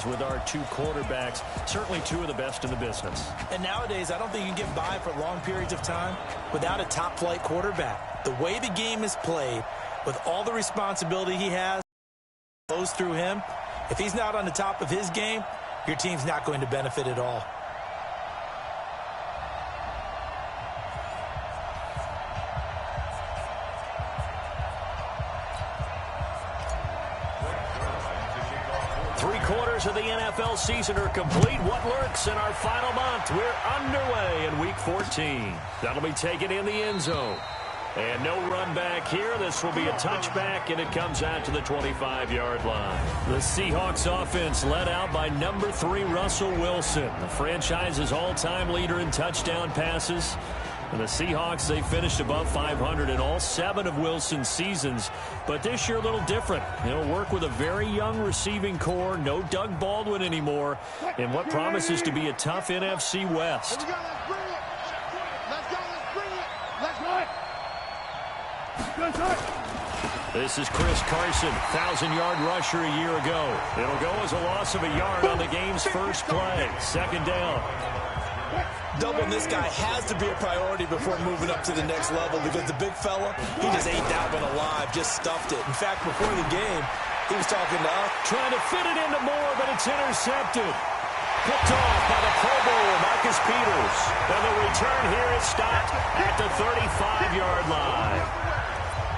with our two quarterbacks. Certainly two of the best in the business. And nowadays, I don't think you can get by for long periods of time without a top-flight quarterback. The way the game is played, with all the responsibility he has, flows through him. If he's not on the top of his game, your team's not going to benefit at all. Three-quarters of the NFL season are complete. What lurks in our final month? We're underway in Week 14. That'll be taken in the end zone. And no run back here. This will be a touchback, and it comes out to the 25-yard line. The Seahawks offense led out by number 3, Russell Wilson, the franchise's all-time leader in touchdown passes. And the Seahawks, they finished above 500 in all 7 of Wilson's seasons. But this year a little different. They'll work with a very young receiving core. No Doug Baldwin anymore. And what promises to be a tough NFC West. Let's bring it. Let's go. Let's bring it. Let's go. This is Chris Carson, 1,000-yard rusher a year ago. It'll go as a loss of a yard on the game's first play. Second down. Doubling this guy has to be a priority before moving up to the next level because the big fella, he just ate that one alive, just stuffed it. In fact, before the game, he was talking to us. Trying to fit it into Moore, but it's intercepted. Picked off by the Pro Bowler, Marcus Peters. And the return here is stopped at the 35-yard line.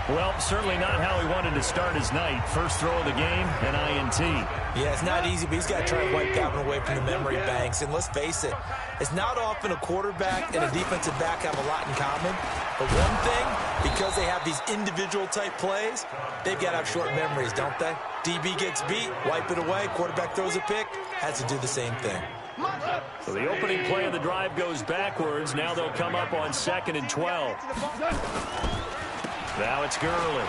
Well, certainly not how he wanted to start his night. First throw of the game, an INT. Yeah, it's not easy, but he's got to try to wipe that one away from the memory banks. And let's face it, it's not often a quarterback and a defensive back have a lot in common. But one thing, because they have these individual-type plays, they've got to have short memories, don't they? DB gets beat, wipe it away, quarterback throws a pick, has to do the same thing. So the opening play of the drive goes backwards. Now they'll come up on 2nd and 12. Now it's Gurley.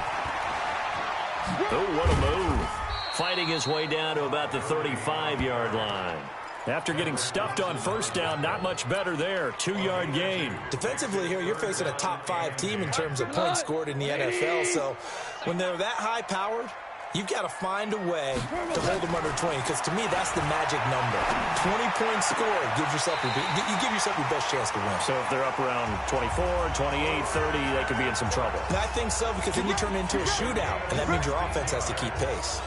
Oh, what a move. Fighting his way down to about the 35-yard line. After getting stuffed on first down, not much better there. 2-yard gain. Defensively here, you're facing a top-5 team in terms of points scored in the NFL. So when they're that high-powered, you've got to find a way to hold them under 20, because to me, that's the magic number. 20 points scored gives yourself you give yourself your best chance to win. So if they're up around 24, 28, 30, they could be in some trouble. And I think so, because then you turn it into a shootout, and that means your offense has to keep pace.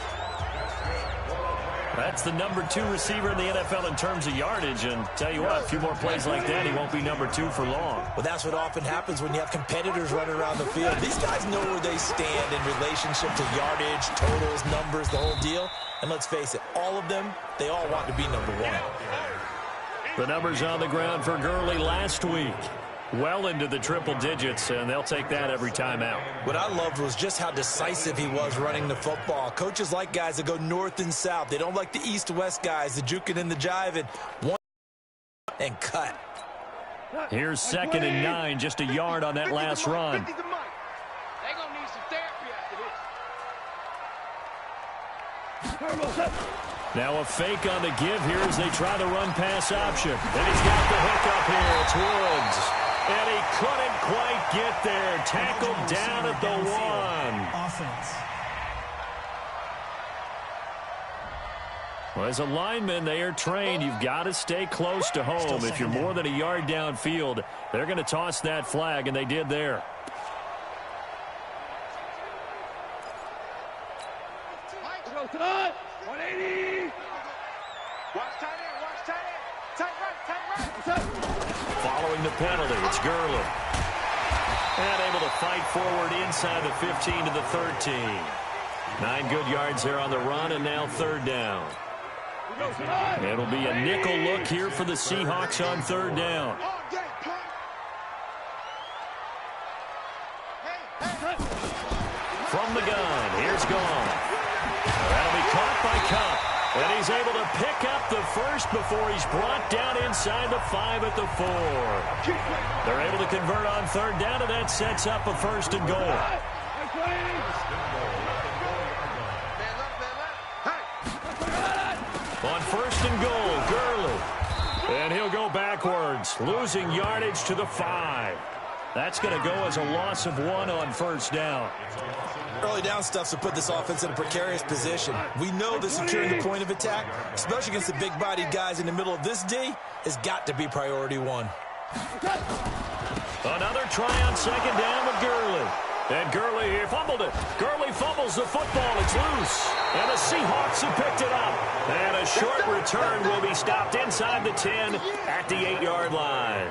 That's the number 2 receiver in the NFL in terms of yardage, and tell you what, a few more plays like that, he won't be number 2 for long. Well, that's what often happens when you have competitors running around the field. These guys know where they stand in relationship to yardage, totals, numbers, the whole deal. And let's face it, all of them, they all want to be number 1. The numbers on the ground for Gurley last week. Well into the triple digits, and they'll take that every time out. What I loved was just how decisive he was running the football. Coaches like guys that go north and south. They don't like the east-west guys, the juking and the jiving. One and cut. Here's 2nd and 9, just a yard on that last run. They're going to need some therapy after this. Now a fake on the give here as they try the run-pass option. And he's got the hookup here. It's Woods. And he couldn't quite get there. Tackled down at the 1. Offense. Well, as a lineman, they are trained. You've got to stay close to home. If you're more than a yard downfield, they're going to toss that flag, and they did there. Good. 180. Watch tight end. Watch tight end. Tight right. Following the penalty, it's Gurley. And able to fight forward inside the 15 to the 13. 9 good yards there on the run, and now 3rd down. It'll be a nickel look here for the Seahawks on 3rd down. From the gun, here's Gone. That'll be caught by Cup. And he's able to pick up the first before he's brought down inside the 5 at the 4. They're able to convert on 3rd down, and that sets up a 1st and goal. On 1st and goal, Gurley. And he'll go backwards, losing yardage to the 5. That's going to go as a loss of 1 on 1st down. Early down stuffs will put this offense in a precarious position. We know that securing the point of attack, especially against the big-bodied guys in the middle of this D, has got to be priority one. Another try on second down with Gurley. And Gurley here fumbled it. Gurley fumbles the football. It's loose. And the Seahawks have picked it up. And a short return will be stopped inside the 10 at the 8-yard line.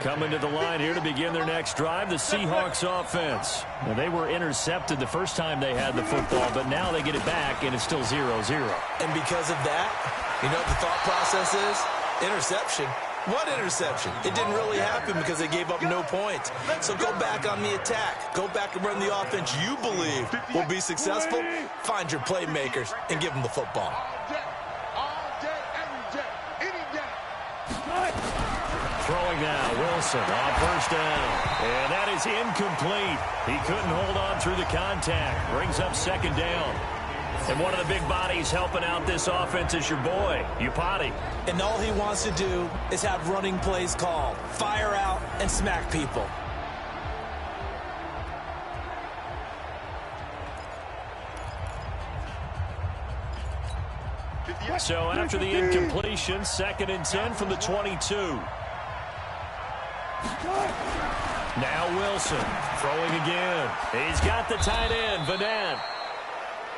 Coming to the line here to begin their next drive, the Seahawks offense. Well, they were intercepted the first time they had the football, but now they get it back, and it's still 0-0. And because of that, you know what the thought process is? Interception. What interception? It didn't really happen because they gave up no points. So go back on the attack. Go back and run the offense you believe will be successful. Find your playmakers and give them the football. Throwing now, Wilson on first down. And that is incomplete. He couldn't hold on through the contact. Brings up second down. And one of the big bodies helping out this offense is your boy, Upati. And all he wants to do is have running plays called. Fire out and smack people. So after the incompletion, 2nd and 10 from the 22. Now Wilson throwing again. He's got the tight end, Vanant.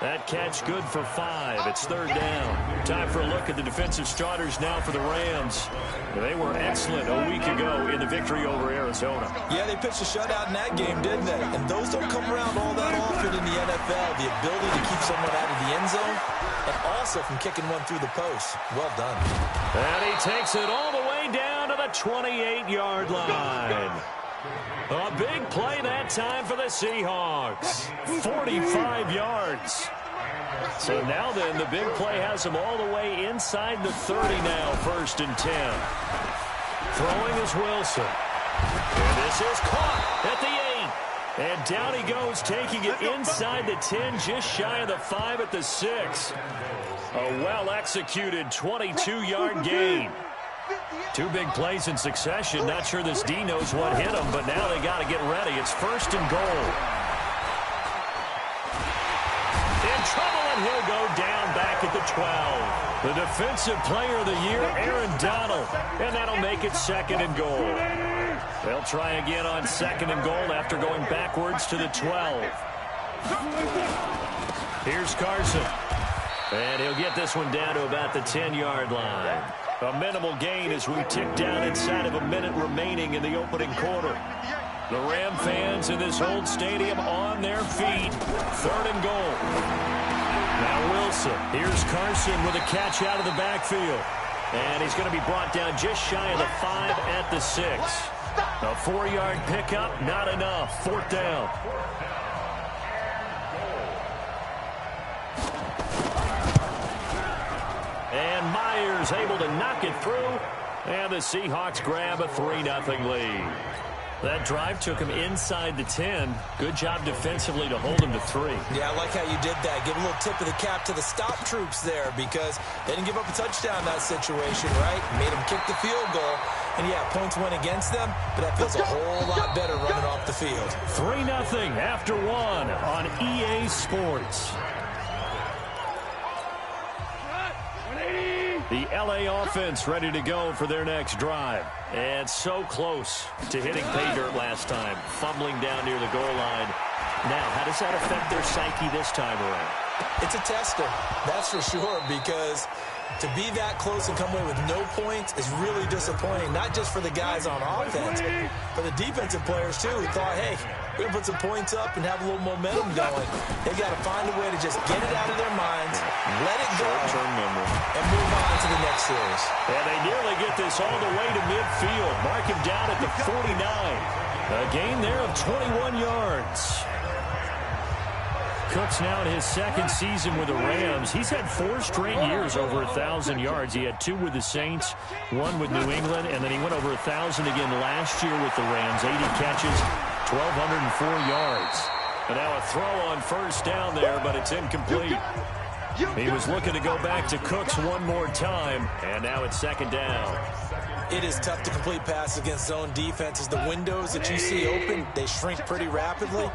That catch good for 5. It's 3rd down. Time for a look at the defensive starters now for the Rams. They were excellent a week ago in the victory over Arizona. Yeah, they pitched a shutout in that game, didn't they? And those don't come around all that often in the NFL. The ability to keep someone out of the end zone and also from kicking one through the post. Well done. And he takes it all the way down to the 28-yard line. A big play that time for the Seahawks. 45 yards. So now then, the big play has them all the way inside the 30 now, 1st and 10. Throwing is Wilson. And this is caught at the 8. And down he goes, taking it inside the 10, just shy of the 5 at the 6. A well-executed 22-yard gain. 2 big plays in succession. Not sure this D knows what hit him, but now they got to get ready. It's 1st and goal. In trouble, and he'll go down back at the 12. The defensive player of the year, Aaron Donald. And that'll make it 2nd and goal. They'll try again on 2nd and goal after going backwards to the 12. Here's Carson. And he'll get this one down to about the 10-yard line. A minimal gain as we tick down inside of a minute remaining in the opening quarter. The Ram fans in this old stadium on their feet. 3rd and goal. Now Wilson. Here's Carson with a catch out of the backfield. And he's going to be brought down just shy of the 5 at the 6. A 4-yard pickup, not enough. 4th down. And Myers able to knock it through. And the Seahawks grab a 3-0 lead. That drive took him inside the 10. Good job defensively to hold him to 3. Yeah, I like how you did that. Give a little tip of the cap to the stop troops there because they didn't give up a touchdown in that situation, right? Made them kick the field goal. And, yeah, points went against them, but that feels a whole lot better running off the field. 3-0 after 1 on EA Sports. The LA offense ready to go for their next drive. And so close to hitting pay dirt last time. Fumbling down near the goal line. Now, how does that affect their psyche this time around? It's a tester, that's for sure, because to be that close and come away with no points is really disappointing, not just for the guys on offense, but the defensive players, too, who thought, hey, we're going to put some points up and have a little momentum going. They got to find a way to just get it out of their minds, let it go, and move on to the next series. And they nearly get this all the way to midfield. Mark him down at the 49. A gain there of 21 yards. Cook's now in his 2nd season with the Rams. He's had 4 straight years over 1,000 yards. He had 2 with the Saints, 1 with New England, and then he went over 1,000 again last year with the Rams. 80 catches, 1,204 yards. And now a throw on 1st down there, but it's incomplete. He was looking to go back to Cooks one more time, and now it's 2nd down. It is tough to complete passes against zone defenses. The windows that you see open, they shrink pretty rapidly.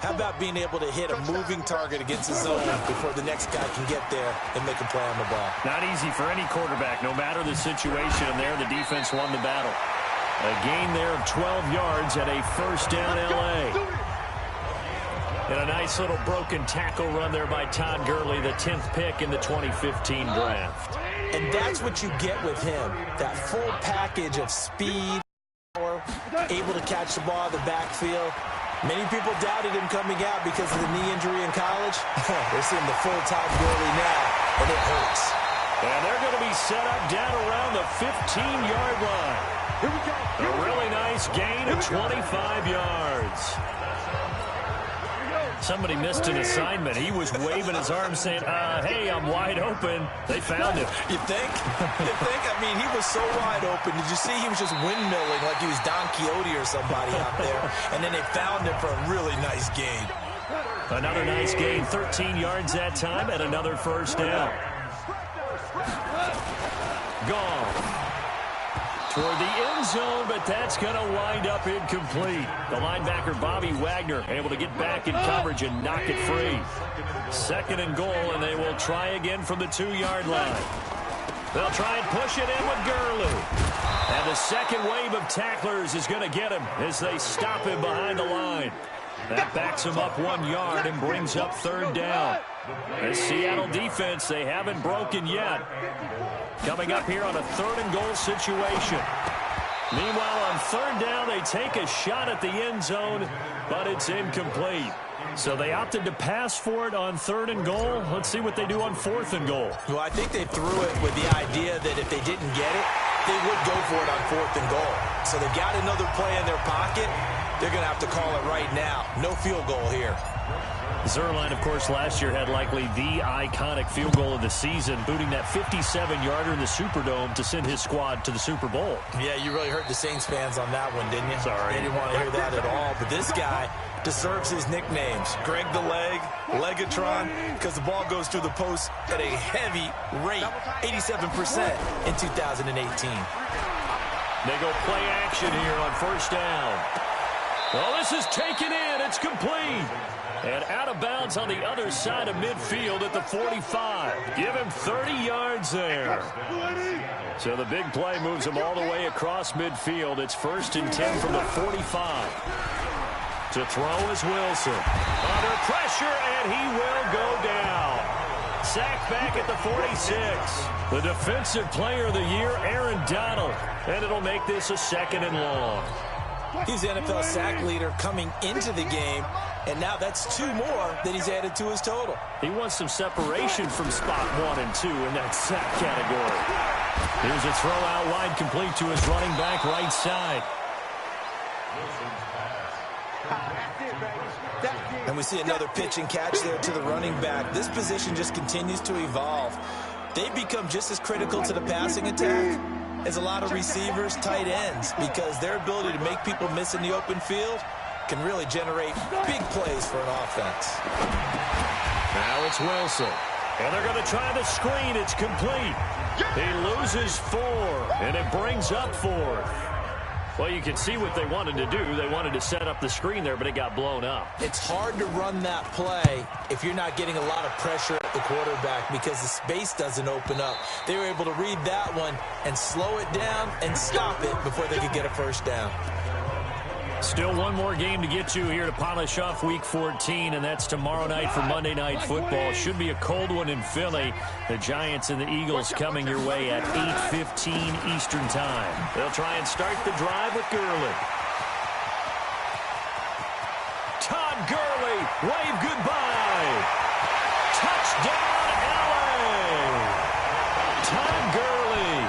How about being able to hit a moving target against the zone before the next guy can get there and make a play on the ball? Not easy for any quarterback, no matter the situation. And there, the defense won the battle. A gain there of 12 yards at a first down L.A. And a nice little broken tackle run there by Todd Gurley, the 10th pick in the 2015 draft. And that's what you get with him, that full package of speed, power, able to catch the ball in the backfield. Many people doubted him coming out because of the knee injury in college. They're seeing the full Todd Gurley now, and it hurts. And they're going to be set up down around the 15-yard line. Here we go. A really nice gain of 25 yards. Somebody missed an assignment. He was waving his arm saying, hey, I'm wide open. They found him. You think? I mean, he was so wide open. Did you see he was just windmilling like he was Don Quixote or somebody out there? And then they found him for a really nice gain. Another nice gain, 13 yards that time, and another first down. Gone. Toward the end zone, but that's going to wind up incomplete. The linebacker, Bobby Wagner, able to get back in coverage and knock it free. Second and goal, and they will try again from the 2-yard line. They'll try and push it in with Gurley. And the second wave of tacklers is going to get him as they stop him behind the line. That backs him up 1 yard and brings up third down. The Seattle defense, they haven't broken yet. Coming up here on a third and goal situation. Meanwhile, on third down, they take a shot at the end zone, but it's incomplete. So they opted to pass for it on third and goal. Let's see what they do on fourth and goal. Well, I think they threw it with the idea that if they didn't get it, they would go for it on fourth and goal. So they got another play in their pocket. They're going to have to call it right now. No field goal here. Zuerlein, of course, last year had likely the iconic field goal of the season, booting that 57-yarder in the Superdome to send his squad to the Super Bowl. Yeah, you really hurt the Saints fans on that one, didn't you? Sorry. They didn't want to hear that at all. But this guy deserves his nicknames. Greg the Leg, Legatron, because the ball goes through the post at a heavy rate, 87% in 2018. They go play action here on first down. Well, this is taken in. It's complete. And out of bounds on the other side of midfield at the 45. Give him 30 yards there. So the big play moves him all the way across midfield. It's first and 10 from the 45. To throw is Wilson. Under pressure, and he will go down. Sacked back at the 46. The defensive player of the year, Aaron Donald. And it'll make this a second and long. He's the NFL sack leader coming into the game, and now that's 2 more that he's added to his total. He wants some separation from spot 1 and 2 in that sack category. Here's a throw out wide, complete to his running back right side. And we see another pitch and catch there to the running back. This position just continues to evolve. They've become just as critical to the passing attack as a lot of receivers, tight ends, because their ability to make people miss in the open field can really generate big plays for an offense. Now it's Wilson. And they're going to try the screen. It's complete. He loses 4, and it brings up 4th. Well, you can see what they wanted to do. They wanted to set up the screen there, but it got blown up. It's hard to run that play if you're not getting a lot of pressure at the quarterback because the space doesn't open up. They were able to read that one and slow it down and stop it before they could get a first down. Still one more game to get you here to polish off Week 14, and that's tomorrow night for Monday Night Football. Should be a cold one in Philly. The Giants and the Eagles coming your way at 8:15 Eastern Time. They'll try and start the drive with Gurley. Todd Gurley, wave goodbye. Touchdown, LA. Todd Gurley,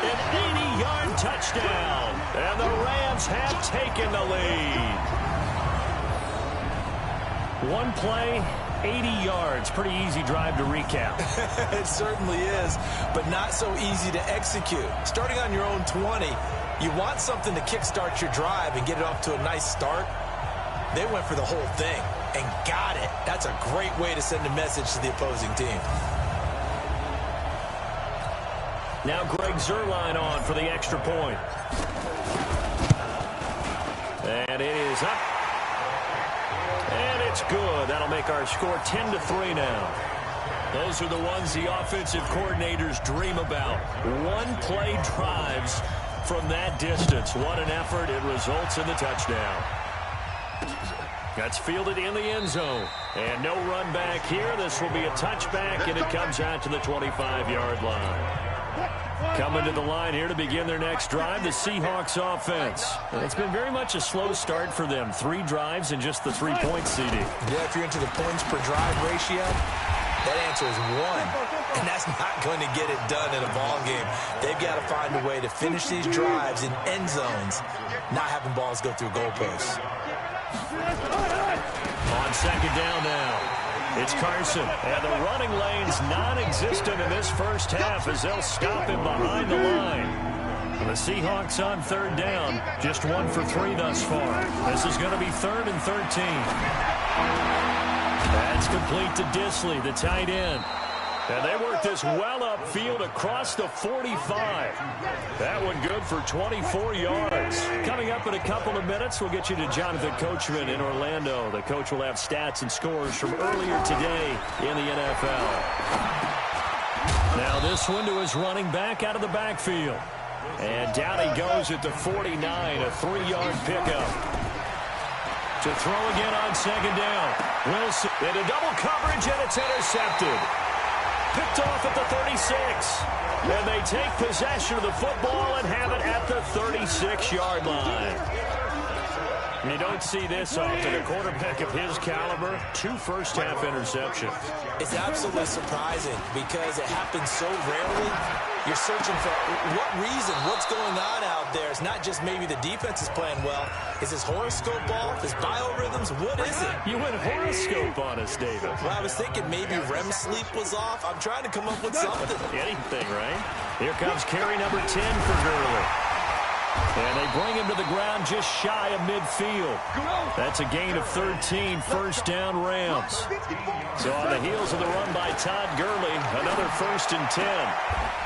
an 80-yard touchdown. And the Rams have taken the lead. One play, 80 yards. Pretty easy drive to recap. It certainly is, but not so easy to execute. Starting on your own 20, you want something to kickstart your drive and get it off to a nice start. They went for the whole thing and got it. That's a great way to send a message to the opposing team. Now Greg Zuerlein on for the extra point. And it is up. And it's good. That'll make our score 10-3 now. Those are the ones the offensive coordinators dream about. One-play drives from that distance. What an effort. It results in the touchdown. That's fielded in the end zone. And no run back here. This will be a touchback, and it comes out to the 25-yard line. Coming to the line here to begin their next drive, the Seahawks offense. It's been very much a slow start for them. 3 drives and just the 3 points, CD. Yeah, if you're into the points per drive ratio, that answer is 1. And that's not going to get it done in a ball game. They've got to find a way to finish these drives in end zones, not having balls go through goalposts. On second down now. It's Carson, and the running lane's non-existent in this first half as they'll stop him behind the line. The Seahawks on third down, just 1 for 3 thus far. This is going to be 3rd and 13. That's complete to Disley, the tight end. And they work this well upfield across the 45. That one good for 24 yards. Coming up in a couple of minutes, we'll get you to Jonathan Coachman in Orlando. The coach will have stats and scores from earlier today in the NFL. Now this one to his running back out of the backfield. And down he goes at the 49, a 3-yard pickup. To throw again on second down. Wilson into double coverage, and it's intercepted. Picked off at the 36. And they take possession of the football and have it at the 36-yard line. You don't see this often. A quarterback of his caliber, 2 first-half interceptions. It's absolutely surprising because it happens so rarely. You're searching for what reason, what's going on out there. It's not just maybe the defense is playing well. Is his horoscope off? His biorhythms? What is it? You went horoscope on us, David. Well, I was thinking maybe REM sleep was off. I'm trying to come up with something. Anything, right? Here comes carry number 10 for Gurley. And they bring him to the ground just shy of midfield. That's a gain of 13, first down Rams. So on the heels of the run by Todd Gurley, another 1st and 10.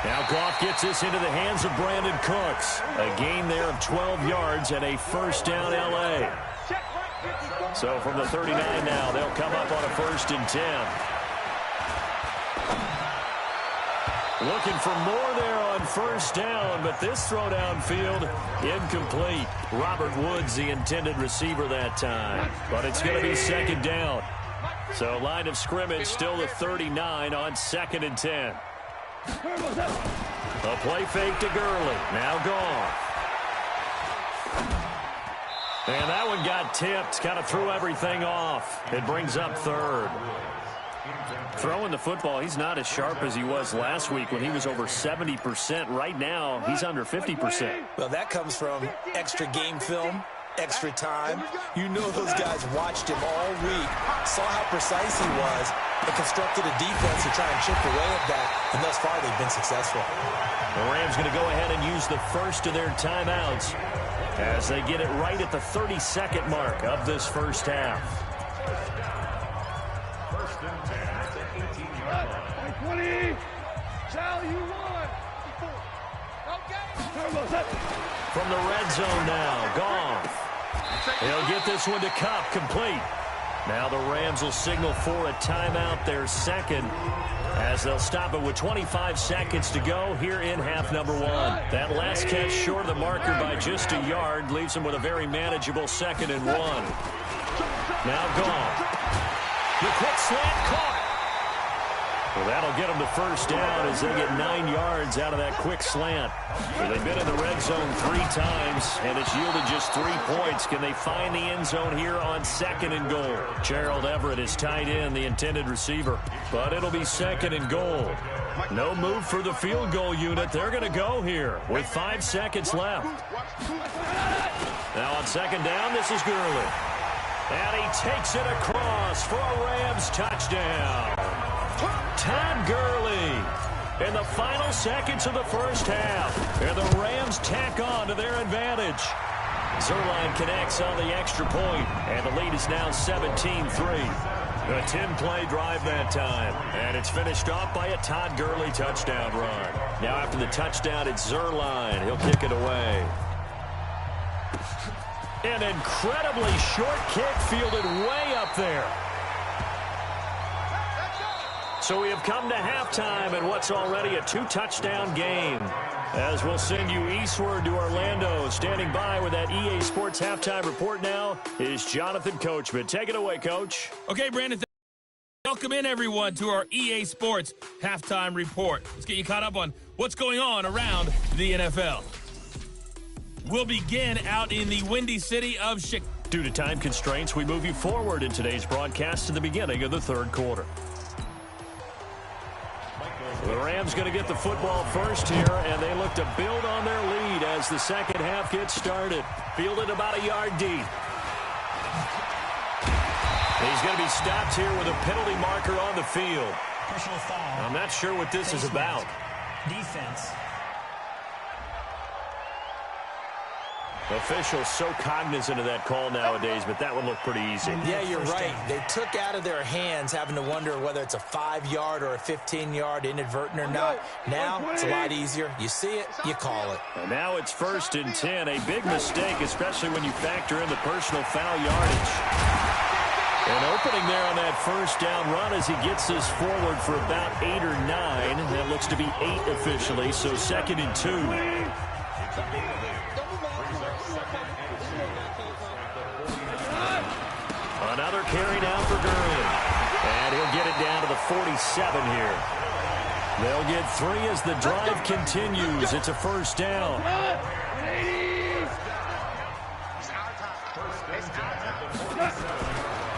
Now Goff gets this into the hands of Brandon Cooks. A gain there of 12 yards and a first down L.A. So from the 39 now, they'll come up on a 1st and 10. Looking for more there on first down, but this throw downfield, incomplete. Robert Woods, the intended receiver that time. But it's going to be second down. So line of scrimmage still the 39 on 2nd and 10. A play fake to Gurley. Now gone. And that one got tipped. Kind of threw everything off. It brings up 3rd. Throwing the football, he's not as sharp as he was last week when he was over 70%. Right now, he's under 50%. Well, that comes from extra game film, extra time. You know those guys watched him all week, saw how precise he was, and constructed a defense to try and chip away at that, and thus far they've been successful. The Rams going to go ahead and use the first of their timeouts as they get it right at the 32nd mark of this first half. 20. Sal, you won. From the red zone now, Goff. He'll get this one to Kupp, complete. Now the Rams will signal for a timeout, their second, as they'll stop it with 25 seconds to go here in half number 1. That last catch short of the marker by just a yard leaves them with a very manageable 2nd and 1. Now Goff. The quick slant caught. Well, that'll get them the first down as they get 9 yards out of that quick slant. Well, they've been in the red zone 3 times, and it's yielded just 3 points. Can they find the end zone here on 2nd and goal? Gerald Everett is tied in, the intended receiver. But it'll be 2nd and goal. No move for the field goal unit. They're going to go here with 5 seconds left. Now on 2nd down, this is Gurley. And he takes it across for a Rams touchdown. Todd Gurley in the final seconds of the first half. And the Rams tack on to their advantage. Zerline connects on the extra point, and the lead is now 17-3. A 10-play drive that time, and it's finished off by a Todd Gurley touchdown run. Now after the touchdown, it's Zerline. He'll kick it away. An incredibly short kick fielded way up there. So we have come to halftime in what's already a 2-touchdown game. As we'll send you eastward to Orlando. Standing by with that EA Sports halftime report now is Jonathan Coachman. Take it away, Coach. Okay, Brandon. Welcome in, everyone, to our EA Sports halftime report. Let's get you caught up on what's going on around the NFL. We'll begin out in the windy city of Chicago. Due to time constraints, we move you forward in today's broadcast to the beginning of the third quarter. The Rams going to get the football first here, and they look to build on their lead as the second half gets started. Fielded about a yard deep. He's going to be stopped here with a penalty marker on the field. Personal foul. I'm not sure what this is about. Defense. Officials so cognizant of that call nowadays, but that would look pretty easy. Yeah, you're right. They took out of their hands having to wonder whether it's a 5-yard or a 15-yard inadvertent or not. Now it's a lot easier. You see it, you call it. And now it's 1st and 10. A big mistake, especially when you factor in the personal foul yardage. An opening there on that first down run as he gets this forward for about 8 or 9. That looks to be 8 officially, so 2nd and 2. Another carry down for Gurley. And he'll get it down to the 47 here. They'll get 3 as the drive continues. It's a first down.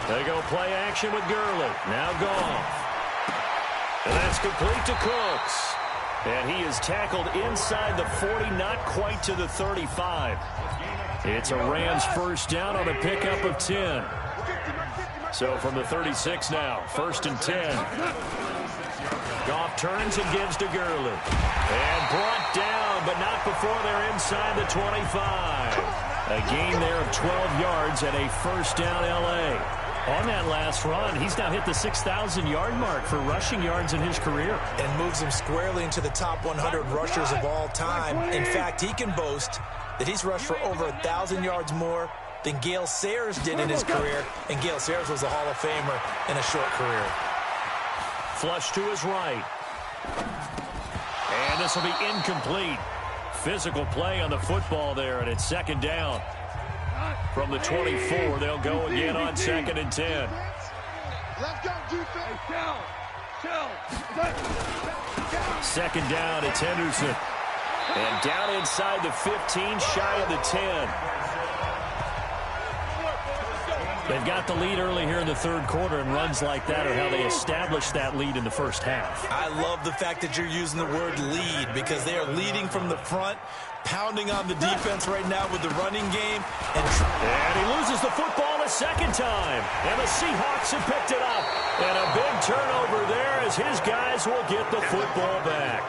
They go play action with Gurley. Now gone. And that's complete to Cooks. And he is tackled inside the 40, not quite to the 35. It's a Rams first down on a pickup of 10. So from the 36 now, 1st and 10. Goff turns and gives to Gurley. And brought down, but not before they're inside the 25. A gain there of 12 yards and a first down L.A. On that last run, he's now hit the 6,000-yard mark for rushing yards in his career. And moves him squarely into the top 100 rushers of all time. In fact, he can boast that he's rushed for over 1,000 yards more than Gale Sayers did in his career, and Gale Sayers was a Hall of Famer in a short career. Flush to his right. And this will be incomplete. Physical play on the football there, and it's 2nd down. From the 24, they'll go again on 2nd and 10. Let's go, defense. Second down, it's Henderson. And down inside the 15, shy of the 10. They've got the lead early here in the third quarter, and runs like that are how they established that lead in the first half. I love the fact that you're using the word lead, because they are leading from the front, pounding on the defense right now with the running game. And he loses the football a second time, and the Seahawks have picked it up. And a big turnover there as his guys will get the football back.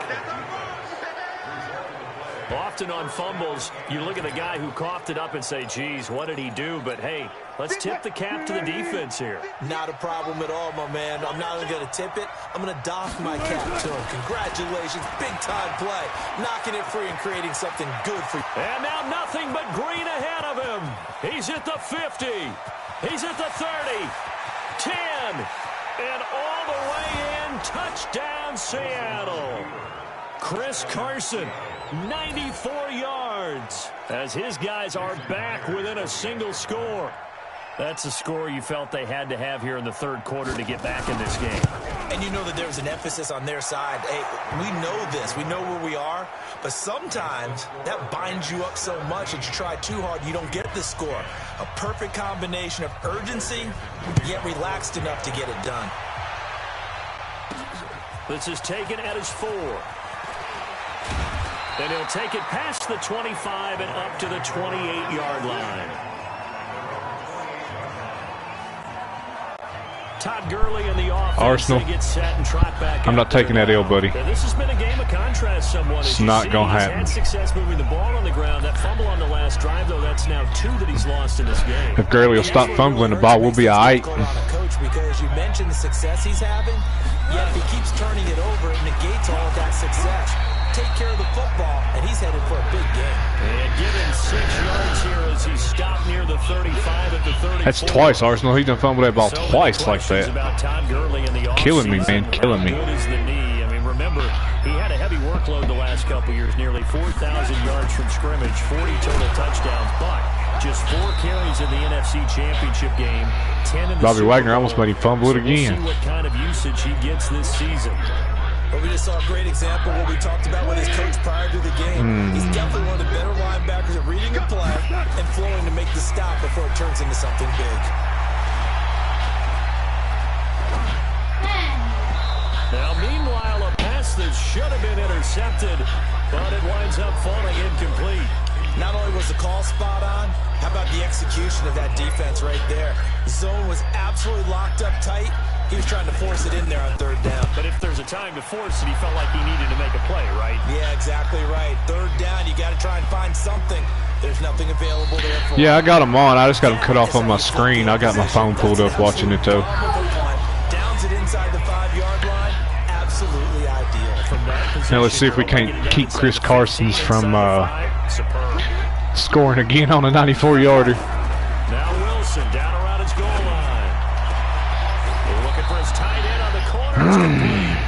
Often on fumbles, you look at the guy who coughed it up and say, geez, what did he do? But, hey, let's tip the cap to the defense here. Not a problem at all, my man. I'm not only going to tip it, I'm going to doff my cap to him. Congratulations, big-time play. Knocking it free and creating something good for you. And now nothing but green ahead of him. He's at the 50. He's at the 30. 10. And all the way in. Touchdown, Seattle. Chris Carson, 94 yards, as his guys are back within a single score. That's a score you felt they had to have here in the third quarter to get back in this game. And you know that there's an emphasis on their side. Hey, we know this. We know where we are. But sometimes that binds you up so much that you try too hard, you don't get the score. A perfect combination of urgency, yet relaxed enough to get it done. This is taken at his 4. And he'll take it past the 25 and up to the 28-yard line. Todd Gurley in the offense. Arsenal. Get set and trot back. I'm not taking that L, buddy. And this has been a game of contrast somewhat. It's not going to happen. He's had success moving the ball on the ground. That fumble on the last drive, though, that's now 2 that he's lost in this game. If Gurley will stop fumbling the ball, we'll be all right. Coach, because you mentioned the success he's having, yet if he keeps turning it over, it negates all of that success. Take care of the football, and he's headed for a big game. And given 6 yards here as as he stopped near the 35 at the 34. That's twice, Arsenal. He done fumbled that ball twice like that. Killing me, man. Killing me. Good as the knee. I mean, remember, he had a heavy workload the last couple years, nearly 4,000 yards from scrimmage, 40 total touchdowns, but just 4 carries in the NFC Championship game, 10 in the Bobby Wagner almost made him fumble it again. We'll see what kind of usage he gets this season. But we just saw a great example of what we talked about with his coach prior to the game. He's definitely one of the better linebackers at reading a play and flowing to make the stop before it turns into something big. Now, meanwhile, a pass that should have been intercepted, but it winds up falling incomplete. Not only was the call spot on, how about the execution of that defense right there? The zone was absolutely locked up tight. He was trying to force it in there on 3rd down. But if there's a time to force it, he felt like he needed to make a play, right? Yeah, exactly right. 3rd down, you got to try and find something. There's nothing available there for him. Yeah, I got him on. I just got him cut off on my screen. I got my phone pulled up watching it, though. Downs it inside the 5-yard line. Absolutely ideal. From that position, Now let's see if we can't keep Chris Carson's from scoring again on a 94-yarder. Now Wilson down around his goal line. They're looking for his tight end on the corner. It's complete.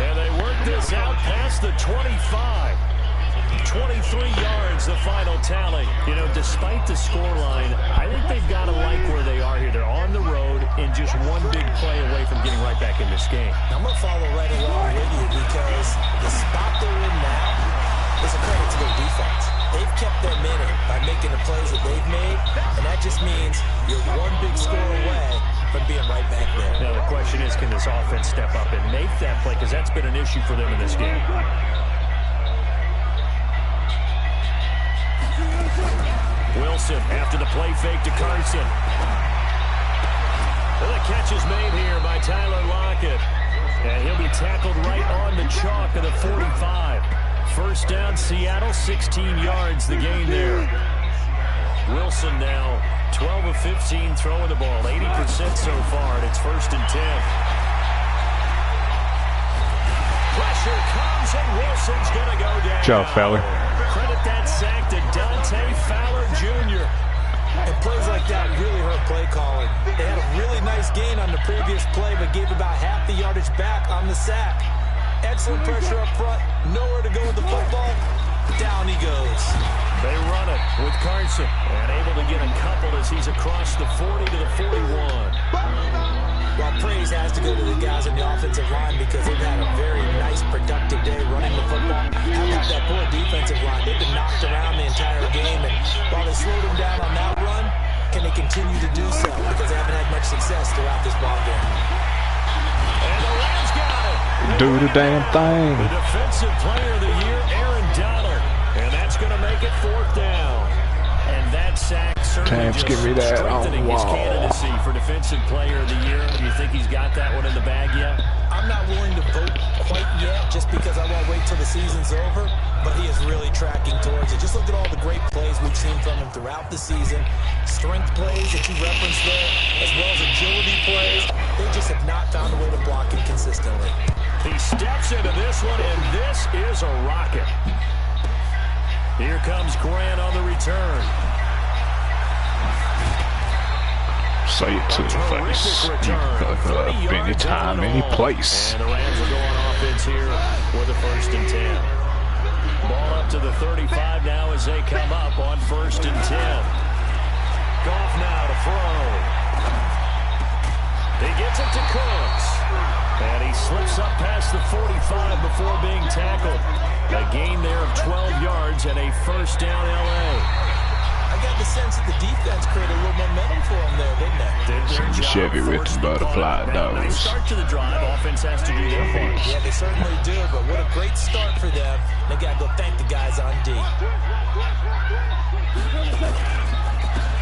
And they work this out past the 25. 23 yards, the final tally. You know, despite the scoreline, I think they've got to like where they are here. They're on the road and just one big play away from getting right back in this game. I'm going to follow right along with you because the spot they're in now is a credit to their defense. They've kept their minute by making the plays that they've made, and that just means you're one big score away from being right back there. Now the question is, can this offense step up and make that play? Because that's been an issue for them in this game. Wilson after the play fake to Carson. And the catch is made here by Tyler Lockett. And he'll be tackled right on the chalk of the 45. First down, Seattle, 16 yards the gain there. Wilson now 12 of 15 throwing the ball, 80% so far, and it's 1st and 10. Pressure comes, and Wilson's going to go down. Good job, Fowler. Credit that sack to Dante Fowler Jr. And plays like that really hurt play calling. They had a really nice gain on the previous play, but gave about half the yardage back on the sack. Excellent pressure up front. Nowhere to go with the football. Down he goes. They run it with Carson. And able to get a couple as he's across the 40 to the 41. Well, praise has to go to the guys on the offensive line because they've had a very nice, productive day running the football. How about that poor defensive line? They've been knocked around the entire game. And while they slowed them down on that run, can they continue to do so? Because they haven't had much success throughout this ball game. And the Rams got it. Do the damn thing. The defensive player of the year, Aaron Donald. And that's going to make it 4th down. And that sack certainly just give me that. strengthening his candidacy for defensive player of the year. Do you think he's got that one in the bag yet? I'm not willing to vote quite yet just because I won't wait till the season's over, but he is really tracking towards it. Just look at all the great plays we've seen from him throughout the season. Strength plays that you referenced there, as well as agility plays. They just have not found a way to block him consistently. He steps into this one, and this is a rocket. Here comes Grant on the return. Say it to the face. Any time, any place. And the Rams are going offense here with a 1st and 10. Ball up to the 35 now as they come up on 1st and 10. Goff now to throw. He gets it to Cooks. And he slips up past the 45 before being tackled. A gain there of 12 yards and a 1st down L.A. I got the sense that the defense created a little momentum for him there, didn't it? Send the Chevy with the butterfly Nice dogs. start to the drive. Offense has to do their part. Yeah, they certainly do, but what a great start for them. They got to go thank the guys on D.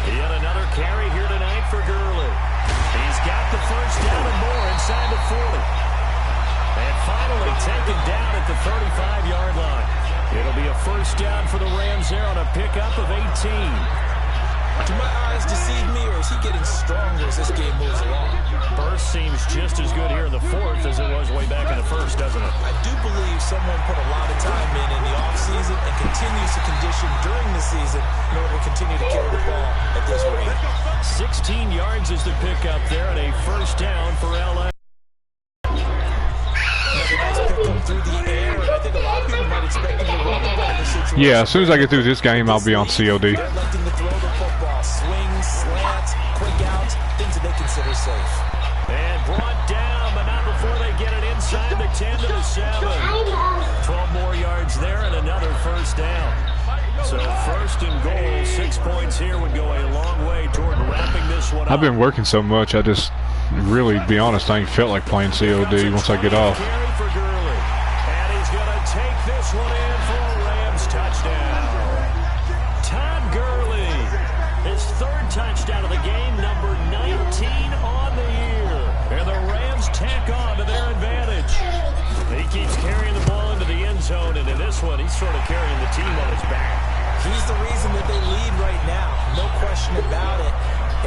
Yet another carry here tonight for Gurley. He's got the 1st down and more inside the 40. And finally taken down at the 35-yard line. It'll be a 1st down for the Rams there on a pickup of 18. Do my eyes deceive me, or is he getting stronger as this game moves along? Burst seems just as good here in the 4th as it was way back in the 1st, doesn't it? I do believe someone put a lot of time in the offseason and continues to condition during the season in order to continue to carry the ball at this rate. 16 yards is the pickup there, and a first down for L.A. Another nice pickup through the air, and I think a lot of people might expect him to run the ball in this situation. Yeah, as soon as I get through this game, I'll be on COD. They're electing to throw the football. Swings, slants, quick outs, things that they consider safe. And brought down, but not before they get it inside the 10 to the 7. 12 more yards there and another first down. So first and goal, 6 points here would go a long way toward wrapping this one up. I've been working so much, I just really, to be honest, I ain't felt like playing COD once I get off. Carry for Gurley. And he's going to take this one in for a Rams touchdown. Todd Gurley, his third touchdown of the game, number 19 on the year. And the Rams tack on to their advantage. He keeps carrying the ball into the end zone, and in this one, he's sort of carrying the team on his back. He's the reason that they lead right now, no question about it.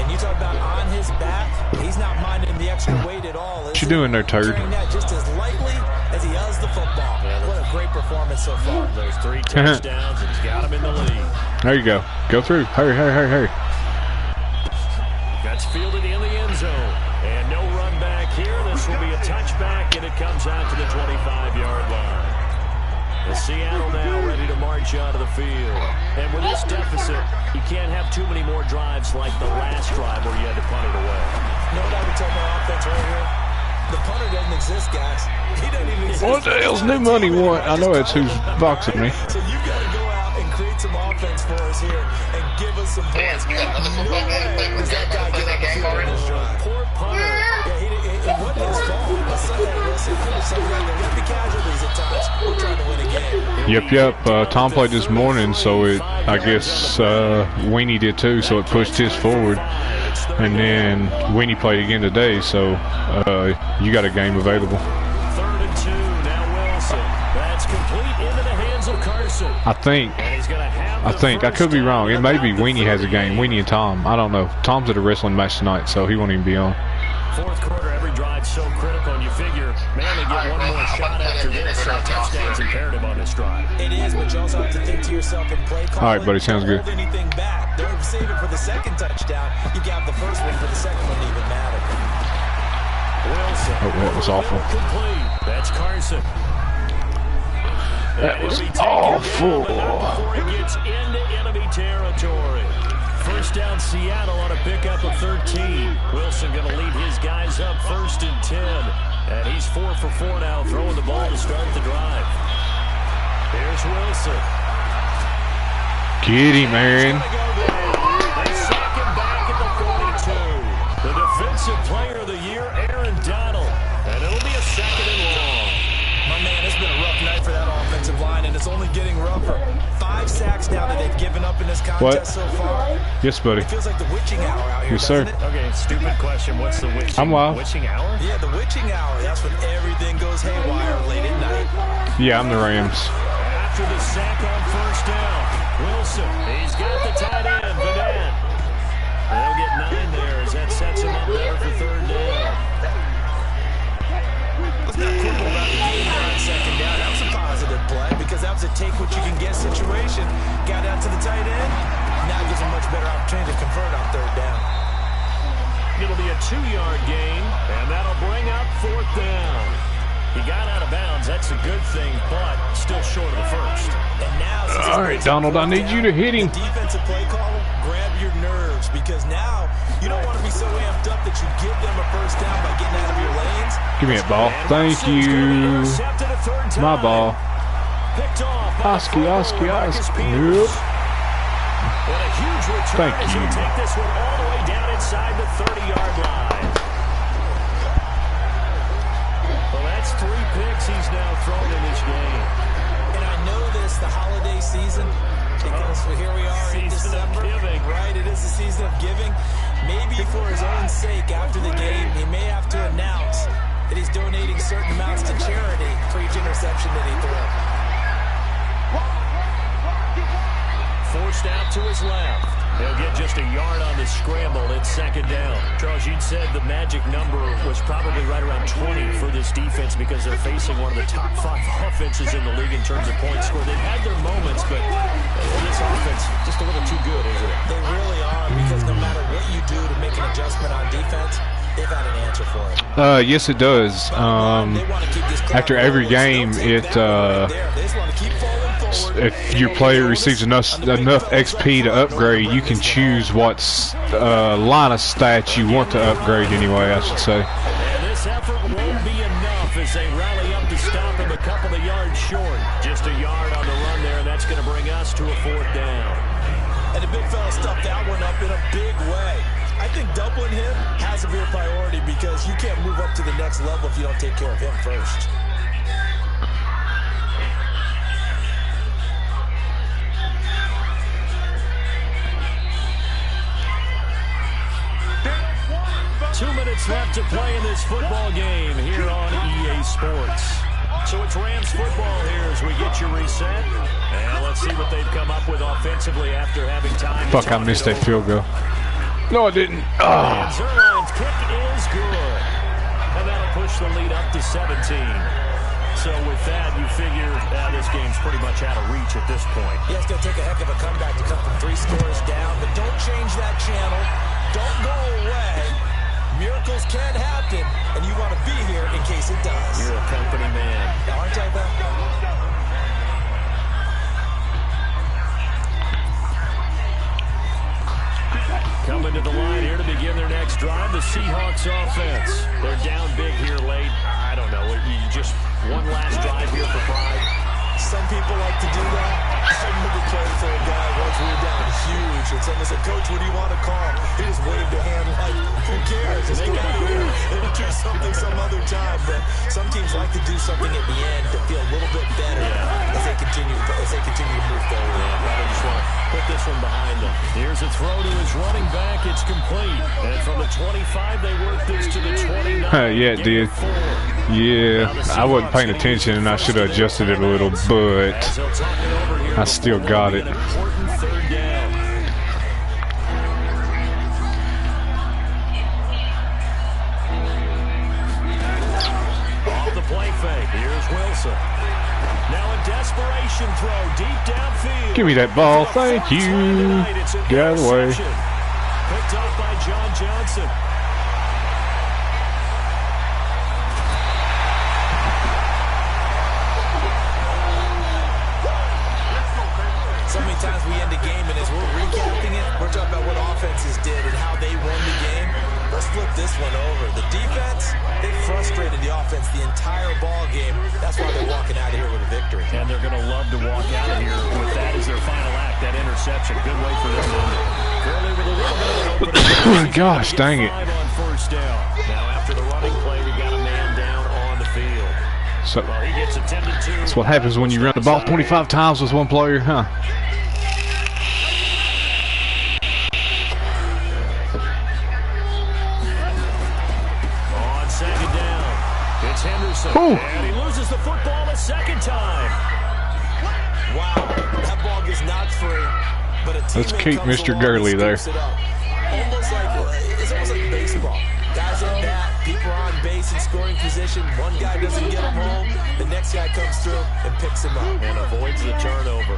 And you talk about on his back, he's not minding the extra weight at all. What you doing there, Turd? Carrying that just as lightly as he does the football. What a great performance so far. Those 3 touchdowns, and he's got him in the lead. There you go. Go through. Hurry, hurry, hurry, hurry. That's fielded in the end zone. And no run back here. This will be a touchback, and it comes out to the 25-yard line. The Seattle now ready to march out of the field. And with this deficit, you can't have too many more drives like the last drive where you had to punt it away. You know what I would tell my offense right here? The punter doesn't exist, guys. He doesn't even exist. What the hell's new money want? I know it's who's boxing me. So you've got to go out and create some offense for us here and give us some points. No way does that guy get on the field in this drive. Poor punter. Yeah, it wasn't his fault. But Sunday, listen, there will be casualties at times. We're trying to win a game. Yep. Tom played this morning, so I guess Weenie did too, so it pushed his forward. And then Weenie played again today, so you got a game available. 3rd and 2, now Wilson. That's complete into the hands of Carson. I think. I could be wrong. It may be Weenie has a game. Weenie and Tom. I don't know. Tom's at a wrestling match tonight, so he won't even be on. 4th quarter, every drive so critical, and you figure, man, they get one more shot after this, so a touchdown's imperative on this drive. It is, but you also have to think to yourself and play calling. All right, buddy, sounds good. Don't hold anything back. Don't save it for the second touchdown. You got the first one for the second one to even matter. Wilson. Oh, that was awful. Complete. That's Carson. That was awful. Before he gets into enemy territory. First down Seattle on a pickup of 13. Wilson going to lead his guys up 1st and 10. And he's 4 for 4 now, throwing the ball to start the drive. Here's Wilson. Get him, Aaron. They sack him back at the 42. The defensive player of the year, Aaron Donald. And it'll be a 2nd and long. My man, it's been a rough night for that offensive line, and it's only getting rougher. 5 sacks now that they've given up in this contest so far. Yes, buddy. It feels like the witching hour out here, Yes, sir. doesn't it? Okay, stupid question. What's the witching? I'm live. Witching hour? Yeah, the witching hour. That's when everything goes haywire late at night. Yeah, I'm the Rams. After the sack on 1st down, Wilson, he's got the tight end, Vanette. They'll get 9 there as that sets him up better for 3rd down. Let's not quibble about the game on 2nd down. That was a positive play because that was a take-what-you-can-get situation. Got out to the tight end. Now gives him a much better opportunity to convert on 3rd down. It'll be a 2-yard gain, and that'll bring up 4th down. He got out of bounds. That's a good thing, but still short of the first. And now, all right, Donald, I need you to hit him. Defensive play caller, grab your nerves because now you don't want to be so amped up that you give them a first down by getting out of your lanes. Give me that ball. Thank you. My ball. Oski. Yep. Thank you. Take this one all the way down inside the 30-yard line. Well, that's 3 picks he's now thrown in this game. And I know this, the holiday season, because here we are in December. Right, it is the season of giving. Maybe for his own sake, after the game, he may have to announce that he's donating certain amounts to charity for each interception that he threw. Forced out to his left. He'll get just a yard on the scramble. It's 2nd down. Charles, you'd said the magic number was probably right around 20 for this defense because they're facing one of the top 5 offenses in the league in terms of points scored. They've had their moments, but just a little too good, isn't it? They really are, because no matter what you do to make an adjustment on defense, they've had an answer for it. Yes, it does. After every game, if your player receives enough XP to upgrade, you can choose what line of stats you want to upgrade anyway, I should say. And this effort won't be enough as they rally up to stop him a couple of yards short. Just a yard on the run there, and that's going to bring us to a 4th down. And the big fella stuffed that one up in a big way. I think doubling him has to be a priority because you can't move up to the next level if you don't take care of him first. Two minutes left to play in this football game here on EA Sports. So it's Rams football here as we get you reset. And let's see what they've come up with offensively after having time. Fuck, I missed that field goal. No, I didn't. And Zerline's kick is good. And that'll push the lead up to 17. So with that, you figure this game's pretty much out of reach at this point. Yeah, it's going to take a heck of a comeback to come from 3 scores down. But don't change that channel. Don't go away. Miracles can happen, and you want to be here in case it does. You're a company man. Aren't I, though? Coming to the line here to begin their next drive, the Seahawks offense. They're down big here late. I don't know. You just one last drive here for pride. Some people like to do that. I remember playing for a guy once we were down huge, and someone said, "Coach, what do you want to call?" He just waved a hand like, who cares? Just go out here and do something some other time. But some teams like to do something at the end to feel a little bit better as they continue to move forward. Probably just want to put this one behind them. Here's a throw to his running back. It's complete. And from the 25, they work this to the 29. Yeah, it did. Yeah, I wasn't paying attention, and I should have adjusted it a little, but I still got it. Important 3rd down. Off the play fake. Here's Wilson. Now a desperation throw deep downfield. Give me that ball. Thank you. Get out of the way. Picked up by John Johnson. So many times we end the game, and as we're recapping it, we're talking about what offenses did and how they won the game. Let's flip this one over. The defense, they frustrated the offense the entire ball game. That's why they're walking out of here with a victory. And they're going to love to walk out of here with that as their final act, that interception. Good way for them to end it. Gurley with a little bit of an opening. Gosh, dang it. On 1st down. Now after the running play, we got a man down on the field. So Well, he gets attended to. that's what happens when you run the ball 25 times with one player, huh? On 2nd down, it's Henderson. Ooh. And he loses the football a 2nd time. Wow, that ball gets knocked free, but a Let's teammate keep comes Mr. along Gurley and there. scoops it up. It's almost like baseball. Guys at bat, people are on base in scoring position. One guy doesn't get him home, the next guy comes through and picks him up. And avoids the turnover.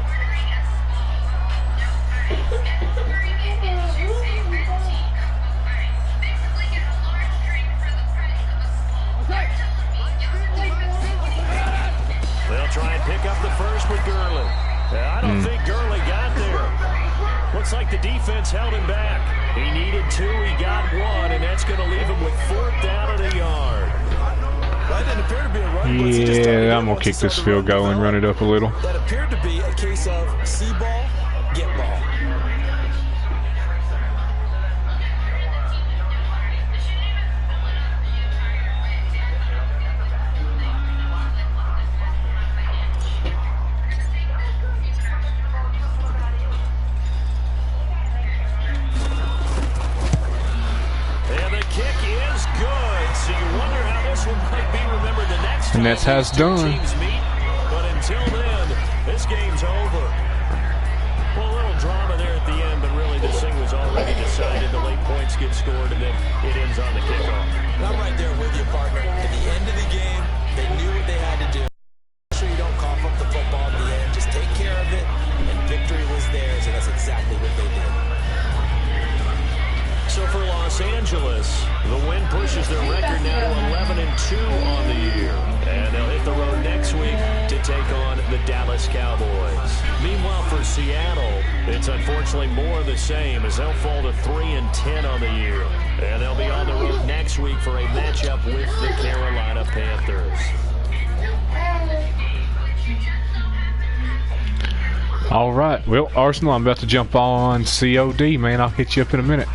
They'll try and pick up the first with Gurley. I don't think Gurley got there. Looks like the defense held him back. He needed 2, he got 1, and that's going to leave him with 4th down and a yard. That didn't appear to be a run. Yeah, I'm going to kick this field goal and run it up a little. That appeared to be a case of see ball, get ball. And that's how it's done. But until then, this game's over. Well, a little drama there at the end, but really this thing was already decided. The late points get scored, and then it ends on the kickoff. And I'm right there with you, partner. At the end of the game, they knew what they had to do. Make sure you don't cough up the football at the end. Just take care of it, and victory was theirs, and that's exactly Angeles. The win pushes their record now to 11-2 on the year. And they'll hit the road next week to take on the Dallas Cowboys. Meanwhile, for Seattle, it's unfortunately more of the same as they'll fall to 3-10 on the year. And they'll be on the road next week for a matchup with the Carolina Panthers. All right. Well, Arsenal, I'm about to jump on COD, man. I'll hit you up in a minute.